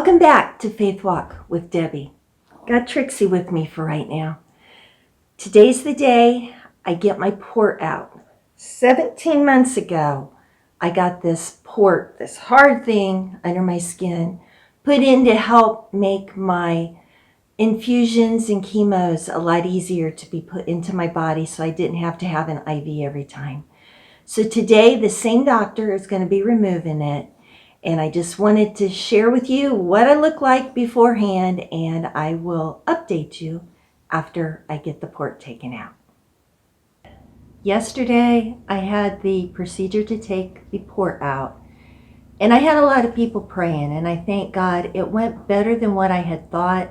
Welcome back to Faith Walk with Debbie. Got Trixie with me for right now. Today's the day I get my port out. 17 months ago, I got this port, this hard thing under my skin, put in to help make my infusions and chemos a lot easier to be put into my body so I didn't have to have an IV every time. So today, the same doctor is going to be removing it. And I just wanted to share with you what I look like beforehand, and I will update you after I get the port taken out. Yesterday, I had the procedure to take the port out, and I had a lot of people praying, and I thank God it went better than what I had thought.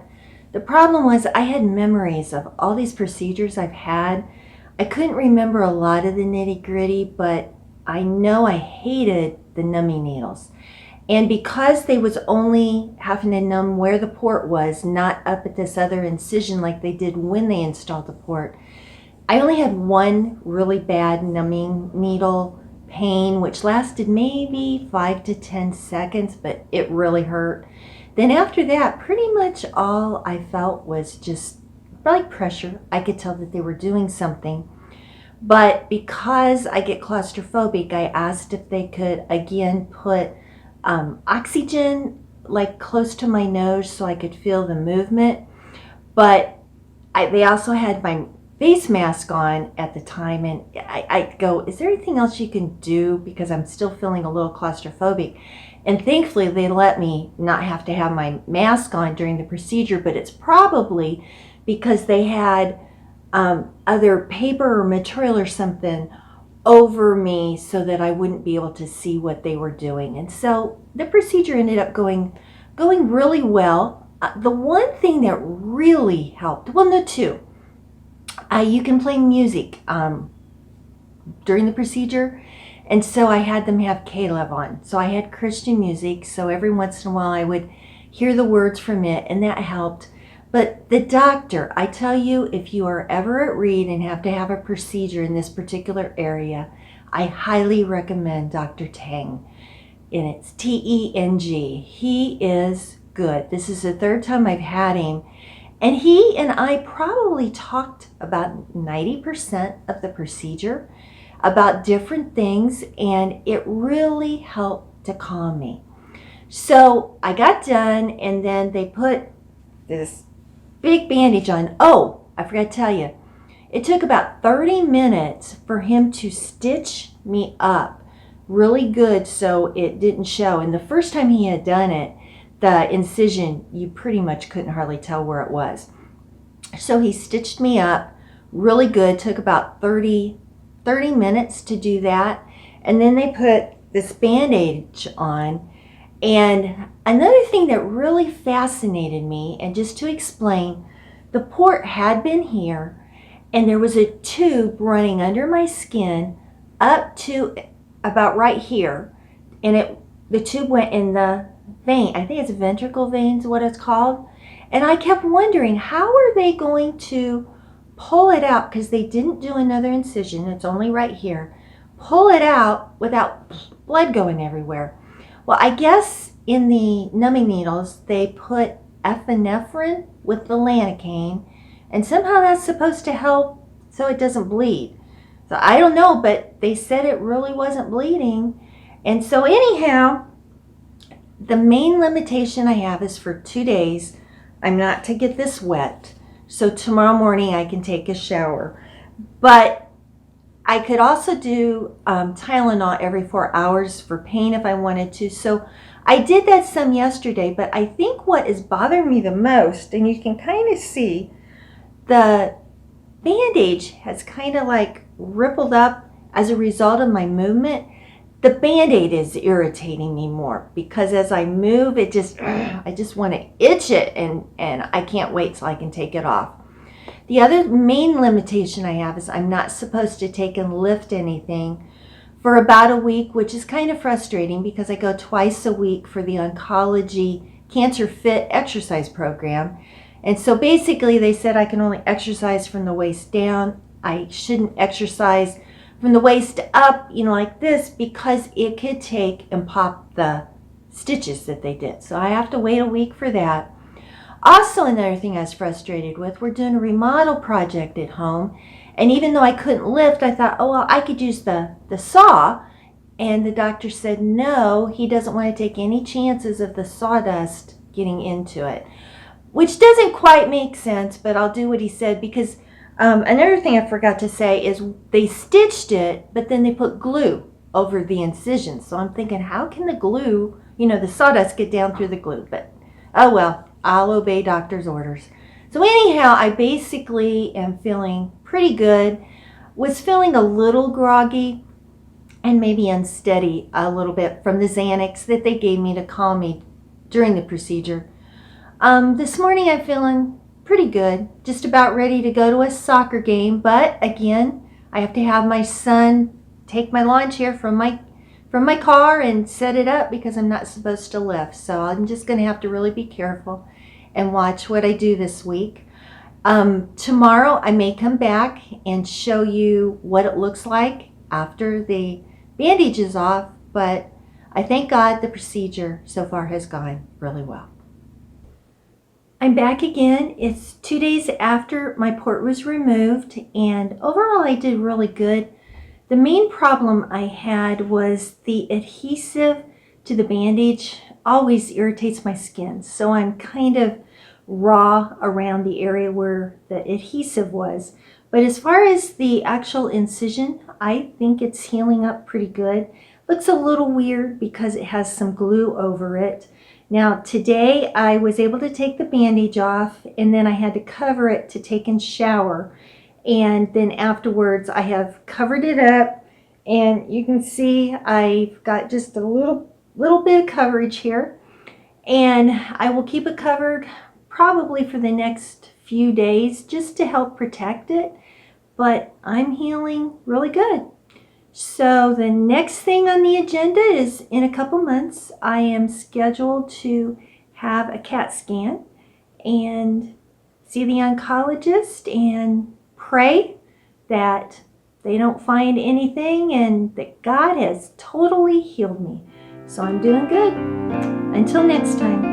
The problem was I had memories of all these procedures I've had. I couldn't remember a lot of the nitty-gritty, but I know I hated the numbing needles. And because they was only having to numb where the port was, not up at this other incision like they did when they installed the port, I only had one really bad numbing needle pain, which lasted maybe 5 to 10 seconds, but it really hurt. Then after that, pretty much all I felt was just like pressure. I could tell that they were doing something. But because I get claustrophobic, I asked if they could again put oxygen like close to my nose so I could feel the movement. But they also had my face mask on at the time, and I go, is there anything else you can do, because I'm still feeling a little claustrophobic? And thankfully they let me not have to have my mask on during the procedure, but it's probably because they had other paper or material or something over me so that I wouldn't be able to see what they were doing. And so the procedure ended up going really well. The one thing that really helped, well, no, two. You can play music during the procedure, and so I had them have K-Love on. So I had Christian music, so every once in a while I would hear the words from it, and that helped. But the doctor, I tell you, if you are ever at Reed and have to have a procedure in this particular area, I highly recommend Dr. Teng. And it's T-E-N-G. He is good. This is the third time I've had him. And he and I probably talked about 90% of the procedure, about different things, and it really helped to calm me. So I got done, and then they put this big bandage on. Oh, I forgot to tell you, it took about 30 minutes for him to stitch me up really good so it didn't show. And the first time he had done it, the incision, you pretty much couldn't hardly tell where it was. So he stitched me up really good. Took about 30 minutes to do that. And then they put this bandage on. And another thing that really fascinated me, and just to explain, the port had been here, and there was a tube running under my skin up to about right here, and the tube went in the vein. I think it's ventricle vein is what it's called. And I kept wondering, how are they going to pull it out, because they didn't do another incision, it's only right here, pull it out without blood going everywhere. Well, I guess in the numbing needles, they put epinephrine with the lidocaine, and somehow that's supposed to help so it doesn't bleed. So I don't know, but they said it really wasn't bleeding. And so anyhow, the main limitation I have is for 2 days, I'm not to get this wet. So tomorrow morning I can take a shower. But I could also do Tylenol every 4 hours for pain if I wanted to. So I did that some yesterday, but I think what is bothering me the most, and you can kind of see, the bandage has kind of like rippled up as a result of my movement. The Band-Aid is irritating me more, because as I move, I just want to itch it, and I can't wait till I can take it off. The other main limitation I have is I'm not supposed to take and lift anything for about a week, which is kind of frustrating because I go twice a week for the Oncology Cancer Fit exercise program. And so basically they said I can only exercise from the waist down. I shouldn't exercise from the waist up, like this, because it could take and pop the stitches that they did. So I have to wait a week for that. Also, another thing I was frustrated with, we're doing a remodel project at home. And even though I couldn't lift, I thought, oh, well, I could use the saw. And the doctor said, no, he doesn't want to take any chances of the sawdust getting into it. Which doesn't quite make sense, but I'll do what he said because another thing I forgot to say is they stitched it, but then they put glue over the incision. So I'm thinking, how can the glue, the sawdust get down through the glue? But oh well, I'll obey doctor's orders. So anyhow, I basically am feeling pretty good. Was feeling a little groggy and maybe unsteady a little bit from the Xanax that they gave me to calm me during the procedure. This morning I'm feeling pretty good, just about ready to go to a soccer game, but again, I have to have my son take my lawn chair from my car and set it up because I'm not supposed to lift. So I'm just going to have to really be careful and watch what I do this week. Tomorrow I may come back and show you what it looks like after the bandage is off, but I thank God the procedure so far has gone really well. I'm back again. It's 2 days after my port was removed, and overall I did really good. The main problem I had was the adhesive to the bandage always irritates my skin, so I'm kind of raw around the area where the adhesive was. But as far as the actual incision, I think it's healing up pretty good. Looks a little weird because it has some glue over it. Now today I was able to take the bandage off, and then I had to cover it to take and shower. And then afterwards I have covered it up, and you can see I've got just a little bit of coverage here. And I will keep it covered probably for the next few days just to help protect it. But I'm healing really good. So the next thing on the agenda is in a couple months, I am scheduled to have a CAT scan and see the oncologist and pray that they don't find anything and that God has totally healed me. So I'm doing good. Until next time.